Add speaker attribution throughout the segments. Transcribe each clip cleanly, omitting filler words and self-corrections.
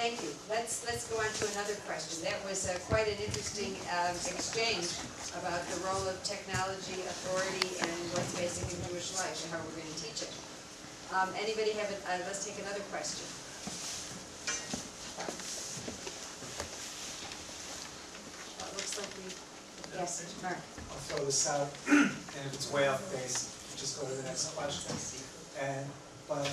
Speaker 1: thank you. Let's go on to another question. That was quite an interesting exchange about the role of technology, authority, and what's basic in Jewish life and how we're going to teach it. Anybody have it? Let's take another question. Looks like we. Yes, Mark.
Speaker 2: I'll throw this out, and if it's way off base, just go to the next question. But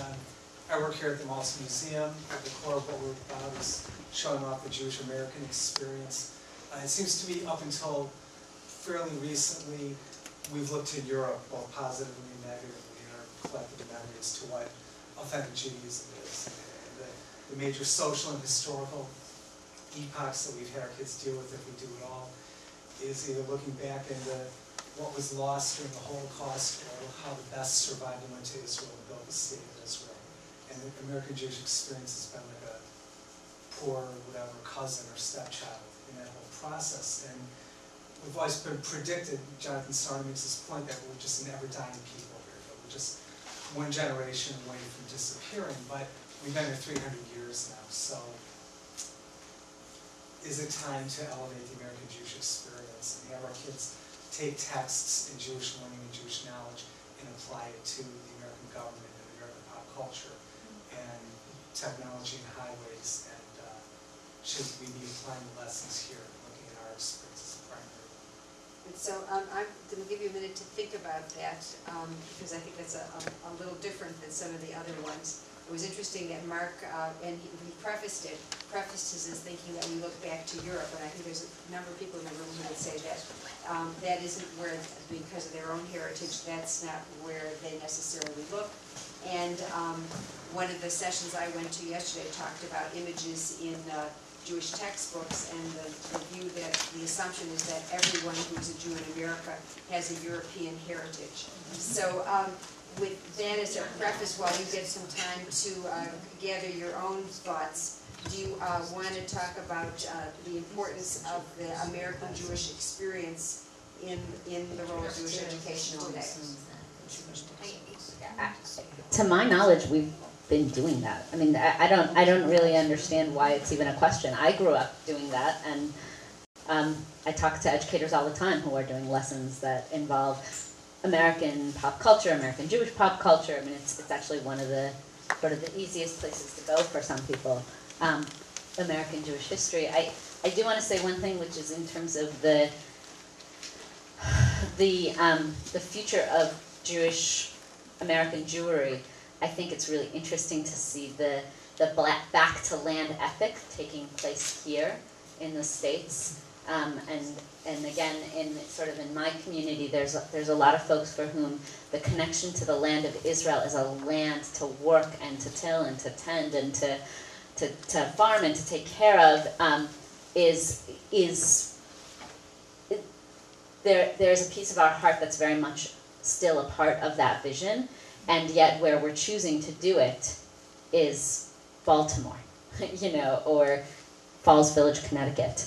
Speaker 2: I work here at the Maltz Museum. The core of what we're about is showing off the Jewish American experience. It seems to be up until fairly recently, we've looked to Europe, both positively and negatively, in our collective memory as to what authentic Judaism is. And the major social and historical epochs that we've had our kids deal with, if we do it all, is either looking back into what was lost during the Holocaust or how the best survived and went to Israel and built the state of Israel. And the American Jewish experience has been like a poor, whatever, cousin or stepchild in that whole process. And we've always been predicted, Jonathan Starr makes this point, that we're just an ever-dying people here, that we're just one generation away from disappearing, but we've been here 300 years now, so is it time to elevate the American Jewish experience and have our kids take texts in Jewish learning and Jewish knowledge and apply it to the American government and American pop culture and technology and highways, and should we be applying the lessons here, looking at our experiences as primary?
Speaker 1: And so I'm going to give you a minute to think about that, because I think that's a little different than some of the other ones. It was interesting that Mark, and he prefaced his thinking that we look back to Europe, and I think there's a number of people in the room who would say that that isn't where, because of their own heritage, that's not where they necessarily look. And one of the sessions I went to yesterday talked about images in Jewish textbooks, and the view that the assumption is that everyone who's a Jew in America has a European heritage. So with that as a preface, while you get some time to gather your own thoughts, do you want to talk about the importance of the American Jewish experience in the role of Jewish education today?
Speaker 3: To my knowledge, we've been doing that. I mean, I don't really understand why it's even a question. I grew up doing that, and I talk to educators all the time who are doing lessons that involve American pop culture, American Jewish pop culture. I mean, it's actually one of the sort of the easiest places to go for some people. American Jewish history. I do want to say one thing, which is in terms of the future of Jewish American Jewry. I think it's really interesting to see the back to land ethic taking place here in the States. And again, in my community, there's a lot of folks for whom the connection to the land of Israel is a land to work and to till and to tend and to farm and to take care of. There's a piece of our heart that's very much still a part of that vision, and yet where we're choosing to do it is Baltimore, or Falls Village, Connecticut.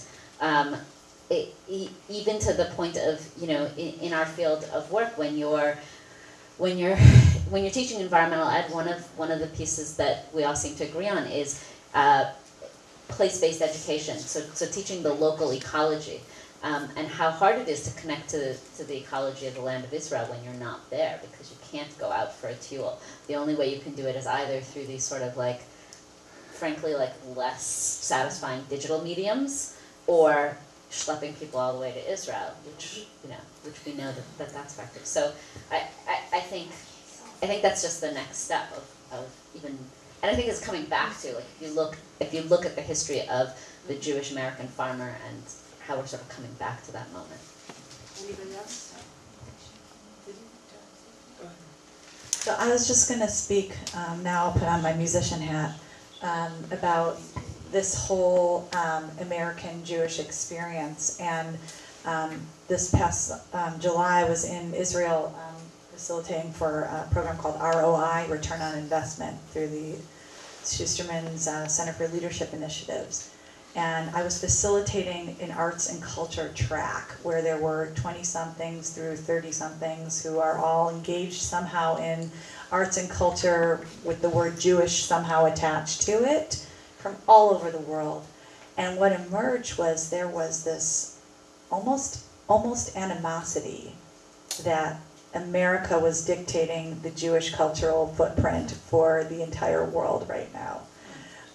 Speaker 3: Even to the point of, in our field of work, when you're teaching environmental ed, one of the pieces that we all seem to agree on is place-based education. So teaching the local ecology, and how hard it is to connect to the ecology of the land of Israel when you're not there, because you can't go out for a tuel. The only way you can do it is either through these sort of frankly less satisfying digital mediums, or schlepping people all the way to Israel, which we know that's effective. So I think that's just the next step of even, and I think it's coming back to, if you look at the history of the Jewish American farmer and how we're sort of coming back to that moment.
Speaker 1: Anybody else?
Speaker 4: So I was just going to speak, now I'll put on my musician hat, about this whole American Jewish experience. And this past July, I was in Israel facilitating for a program called ROI, Return on Investment, through the Schusterman's Center for Leadership Initiatives. And I was facilitating an arts and culture track where there were 20-somethings through 30-somethings who are all engaged somehow in arts and culture with the word Jewish somehow attached to it, from all over the world. And what emerged was there was this almost animosity that America was dictating the Jewish cultural footprint for the entire world right now.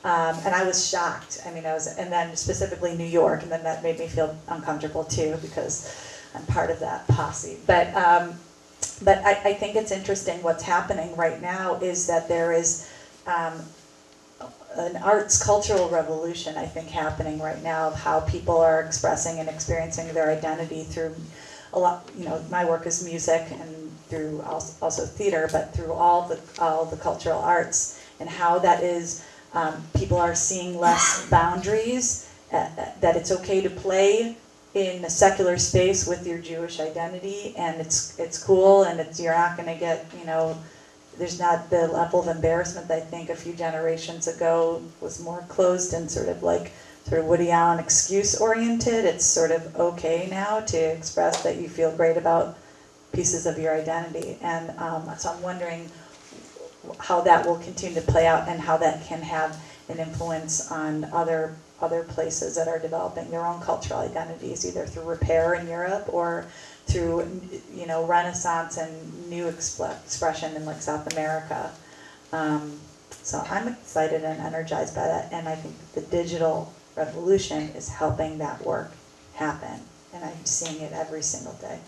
Speaker 4: And I was shocked. I mean, and then specifically New York, and then that made me feel uncomfortable too, because I'm part of that posse. But I think it's interesting what's happening right now is that there is an arts cultural revolution, I think, happening right now of how people are expressing and experiencing their identity through a lot, my work is music and through also theater, but through all the cultural arts, and how that is, people are seeing less boundaries, that it's okay to play in a secular space with your Jewish identity, and it's cool, and you're not going to get, there's not the level of embarrassment that I think a few generations ago was more closed and sort of Woody Allen excuse oriented. It's sort of okay now to express that you feel great about pieces of your identity, and so I'm wondering how that will continue to play out and how that can have an influence on other places that are developing their own cultural identities, either through repair in Europe or through Renaissance and new expression in like South America. So I'm excited and energized by that, and I think the digital revolution is helping that work happen, and I'm seeing it every single day.